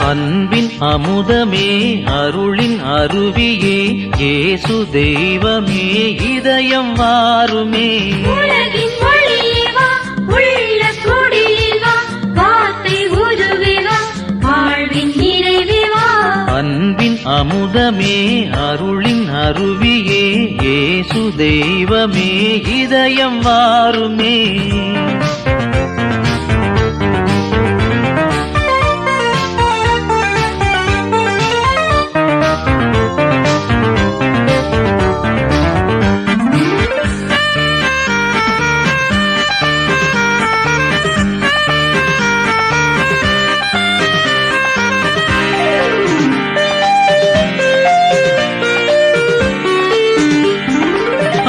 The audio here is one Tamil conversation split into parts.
அன்பின் அமுதமே அருளின் அருவியே இயேசு தெய்வமே இதயம் வாருமே. உலகின் ஒளியே வா, உள்ள குடிலில் வா, வார்த்தை உருவே வா, வாழ்வின் நிறைவே வா. அன்பின் அமுதமே அருளின் அருவியே இயேசு தெய்வமே இதயம் வாருமே.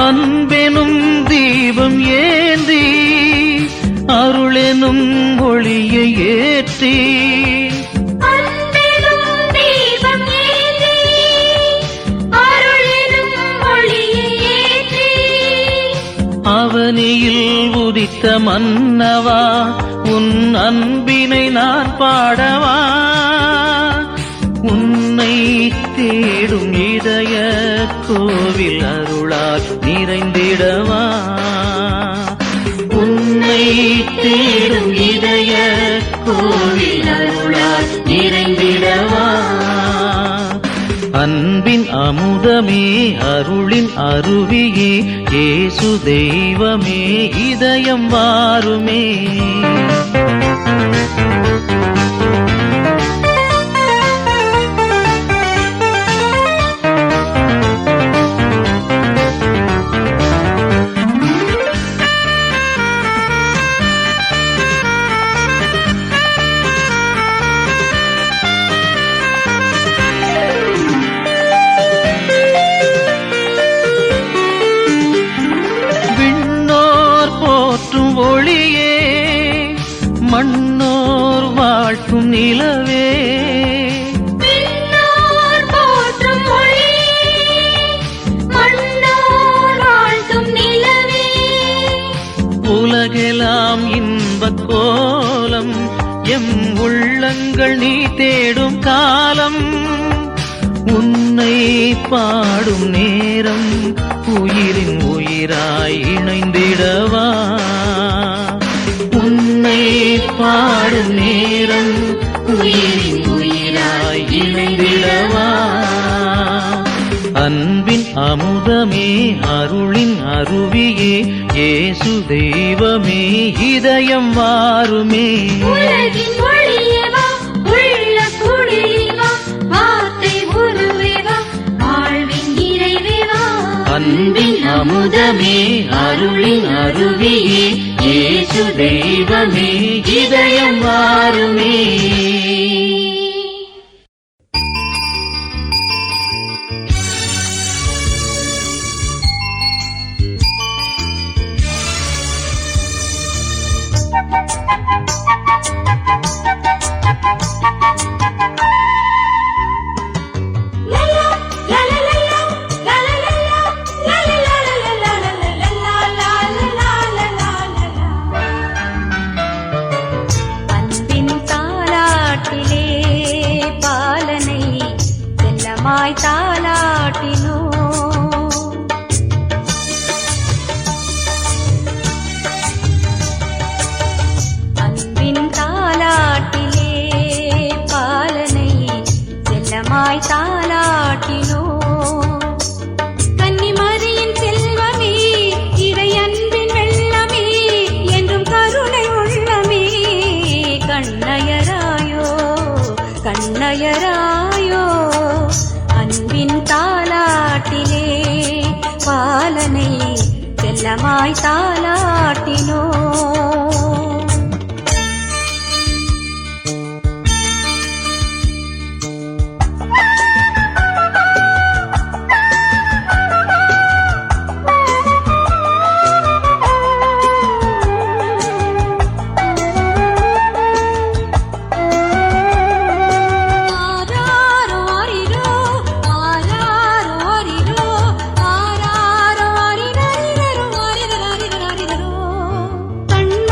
அன்பெனும் தீபம் ஏந்தி அருளெனும் ஒளியை ஏற்றி அன்பெனும் தீபம் ஏந்தி அருளெனும் ஒளியை ஏற்றி அவனியில் உதித்த மன்னவா உன் அன்பினை நான் பாடவா. உன்னை தேடும் இதய கோவில் அருளால் நிறைந்திடவா. உன்னை தேடும் இதய கோவில் அருளால் நிறைந்திடவா. அன்பின் அமுதமே அருளின் அருவியே இயேசு தெய்வமே இதயம் வாருமே. ஒளியே மண்ணோர் வாழ்த்தும் நிலவே விண்ணோர் போற்றும் ஒளியே மண்ணோர் வாழ்த்தும் நிலவே உலகெல்லாம் இன்பக் கோலம் எம் உள்ளங்கள் நீ தேடும் காலம். உன்னை பாடும் நேரம் உயிரின் உயிராய் இணைந்திடவா. உன்னை பாடும் நேரம் உயிரின் உயிராய் இணைந்திடவா. அன்பின் அமுதமே அருளின் அருவியே இயேசு தெய்வமே இதயம் வாருமே. உலகின் ஒளியே வா, உள்ள குடிலில் வா, வார்த்தை உருவே வா, வாழ்வின் நிறைவே வா. அன்பின் அமுதமே அருளின் அருவியே இயேசு தெய்வமே இதயம் வாருமே. அன்பின் தாலாட்டிலே பாலனை செல்லமாய் தாலாட்டினோ. அன்பின் தாலாட்டிலே பாலனை செல்லமாய் தாலாட்டினோ. கன்னிமரியின் செல்வமே இறை அன்பின் வெள்ளமே என்றும் கருணை உள்ளமே கண்ணயராயோ கண்ணயராயோ. அன்பின் தாலாட்டிலே பாலனை செல்லமாய் தாலாட்டினோ. கண்ண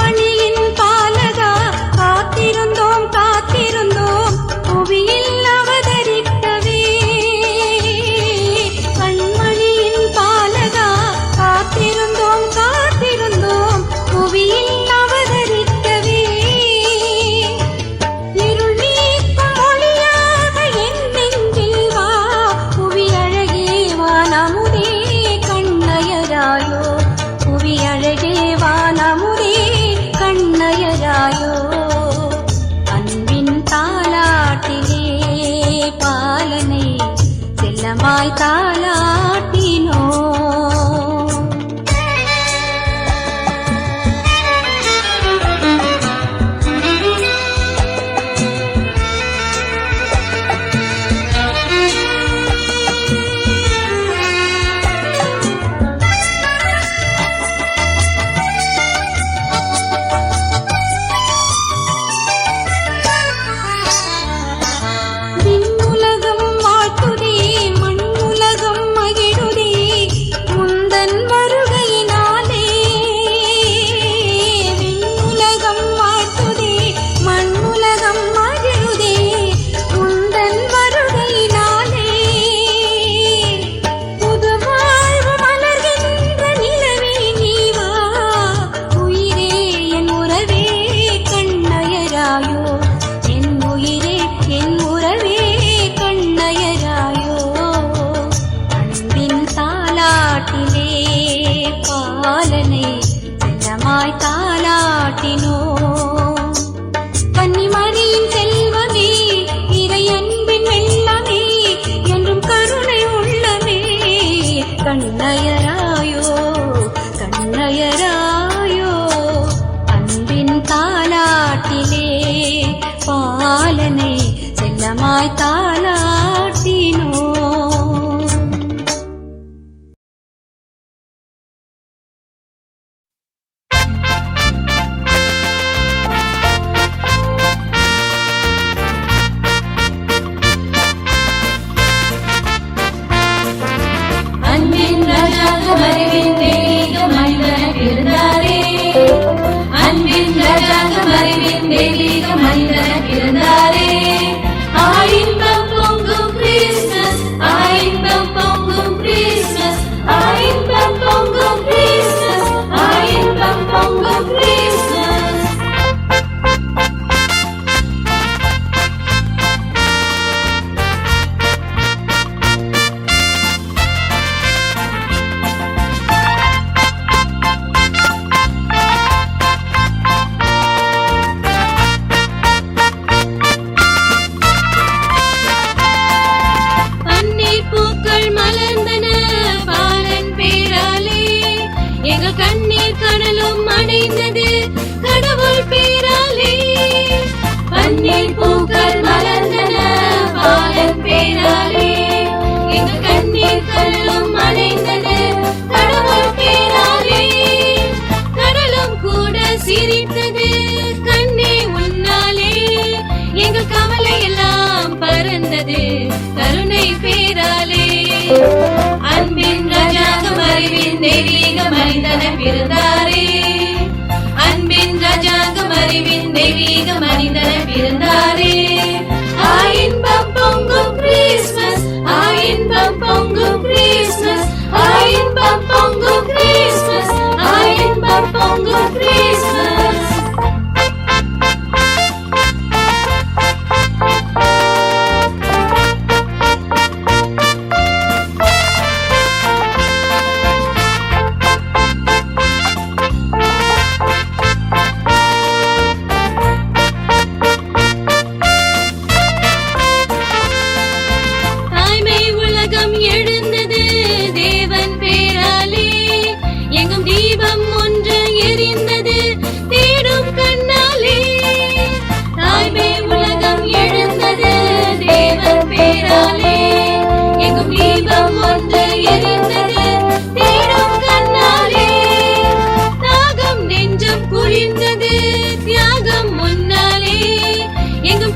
பிறந்தாரே. இன்பம் பொங்கும் கிறிஸ்மஸ், இன்பம் பொங்கும் கிறிஸ்மஸ், இன்பம் பொங்கும் கிறிஸ்மஸ், இன்பம் பொங்கும் கிறிஸ்மஸ். பூக்கள் மலர்ந்தன பாலன் பேராலே, எங்கள் கண்ணீர் கடலும் அடைந்தது கடவுள் பேராலே. பன்னீர் பூக்கள் மலர்ந்தன பாலன் பேராலே, எங்கள் கண்ணீர் கடலும் அடைந்தது கடவுள் பேராலே. கடலும் கூட சிரித்தது கண்ணே உன்னாலே, எங்கள் கவலை எல்லாம் பறந்தது கருணை பேராலே. அன்பின் ராஜாங்கம் அறிவின் தெய்வீக மனிதன பிறந்தாரே. அன்பின் ராஜாங்கம் அறிவின் தெய்வீக மனிதன பிறந்தாரே. இன்பம் பொங்கும் கிறிஸ்மஸ், இன்பம் பொங்கும் கிறிஸ்மஸ், இன்பம் பொங்கும் கிறிஸ்மஸ், இன்பம் பொங்கும் கிறிஸ்மஸ்.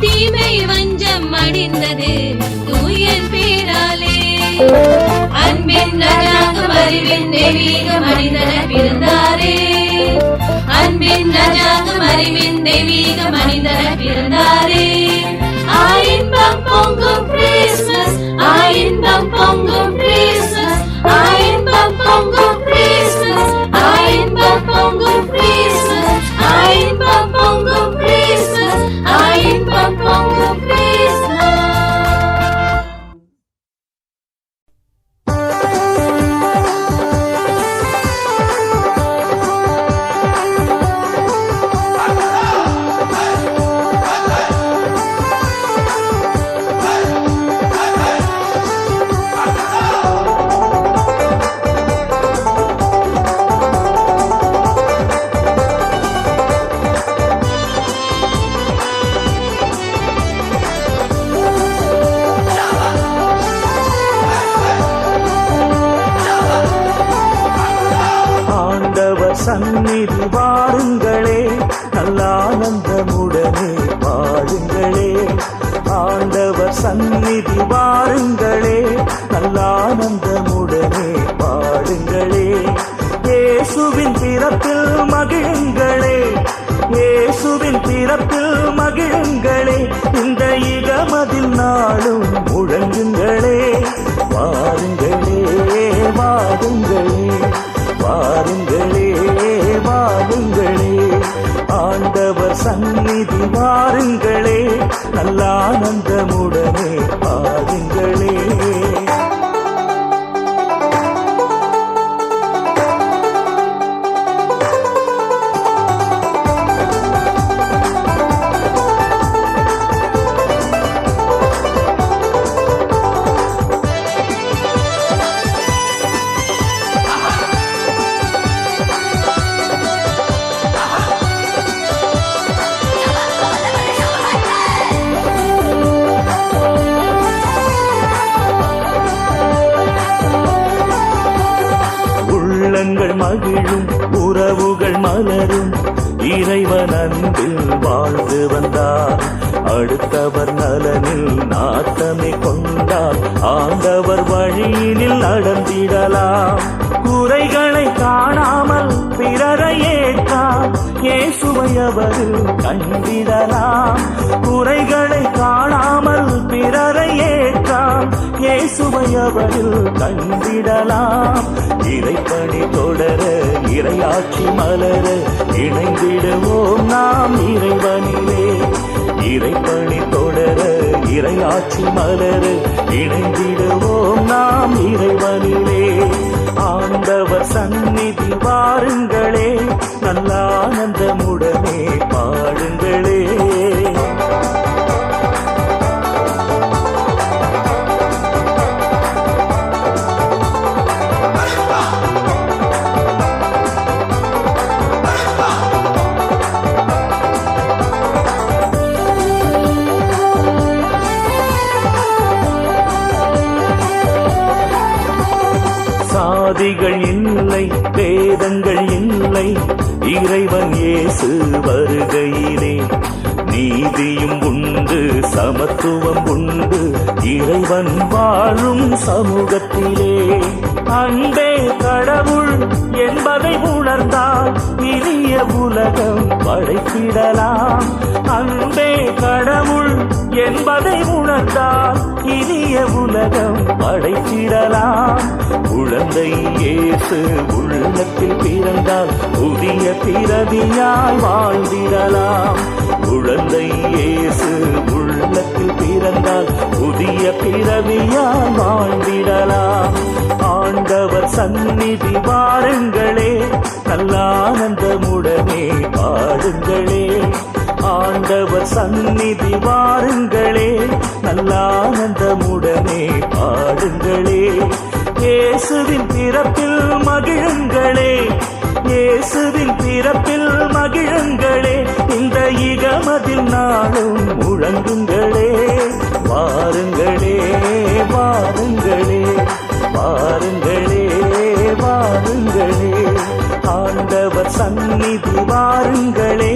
தீமை வஞ்சம் அடிந்தது தூயன் பேராலே. அன்பின் ராஜாங்கம் அறிவின் தெய்வீக மனிதன பிறந்தாரே. அன்பின் ராஜாங்கம் அறிவின் தெய்வீக மனிதன பிறந்தாரே. இன்பம் பொங்கும் கிறிஸ்மஸ், இன்பம் பொங்கும் கிறிஸ்மஸ், இன்பம் பொங்கும் கிறிஸ்மஸ், இன்பம் பொங்கும் கிறிஸ்மஸ், இன்பம் பொங்கும் கிறிஸ்மஸ், இன்பம் பொங்கும் கிறிஸ்மஸ். சந்நிதி வாருங்களே, நல்லானந்தமுடனே வாழுங்களே. ஆண்டவர் சந்நிதி வாருங்களே, நல்லானந்தமுடனே வாழுங்களே. இயேசுவின் பிறப்பில் மகிழுங்களே, இயேசுவின் பிறப்பில் மகிழுங்களே. இந்த இகமதில் நாளும் முழங்குங்களே. வாருங்களே வாருங்களே, வாருங்களே வாருங்களே. ஆண்டவர் சந்நிதி வாருங்களே, நல்லானந்தமுடனே வாருங்களே. உள்ளங்கள் மகிழும், உறவுகள் மலரும், இறைவன் அன்பில் வாழ்ந்து வந்தார். அடுத்தவர் நலனில் நாட்டமை கொண்டார். ஆண்டவர் வழியினில் நடந்திடலாம். குறைகளை காணாமல் பிறரை ஏற்றார் இயேசுவை அவரில் கண்டிடலாம். குறைகளை காணாமல் பிறரை ஏற்றார் இயேசுவை அவரில் கண்டிடலாம். இறைப்பணி தொடர இறையாட்சி மலர இணைந்திடுவோம் நாம் இறைவனிலே. இறைப்பணி தொடர இறையாட்சி மலர இணைந்திடுவோம் நாம் இறைவனிலே. ஆண்டவர் சந்நிதி வாருங்களே, நல்ல ஆனந்தமுடனே பாடுங்களே. சாதிகள் இல்லை, பேதங்கள் இல்லை, இறைவன் இயேசு வருகையிலே. நீதியும் உண்டு, சமத்துவம் உண்டு, இறைவன் வாழும் சமூகத்திலே. அன்பே கடவுள் என்பதை உணர்ந்தால் இனிய உலகம் படைத்திடலாம். அன்பே கடவுள் என்பதை உணர்ந்தால் இனிய உலகம் படைத்திடலாம். குழந்தை இயேசு உள்ளத்தில் பிறந்தால் புதிய பிறவியாய் வாழ்ந்திடலாம். குழந்தை இயேசு உள்ளத்தில் பிறந்தால் புதிய பிறவியாய் வாழ்ந்திடலாம். ஆண்டவர் சந்நிதி வாருங்களே, நல்ல ஆனந்தமுடனே பாடுங்களே. ஆண்டவர் சந்நிதி வாருங்களே, நல்ல ஆனந்தமுடனே பாடுங்களே. இயேசுவின் பிறப்பில் மகிழுங்களே, இயேசுவின் பிறப்பில் மகிழுங்களே. இந்த இகமதில் நாளும் முழங்குங்களே. வாருங்களே வாருங்களே வாருங்களே வாருங்களே. ஆண்டவர் சந்நிதி வாருங்களே,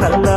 நல்ல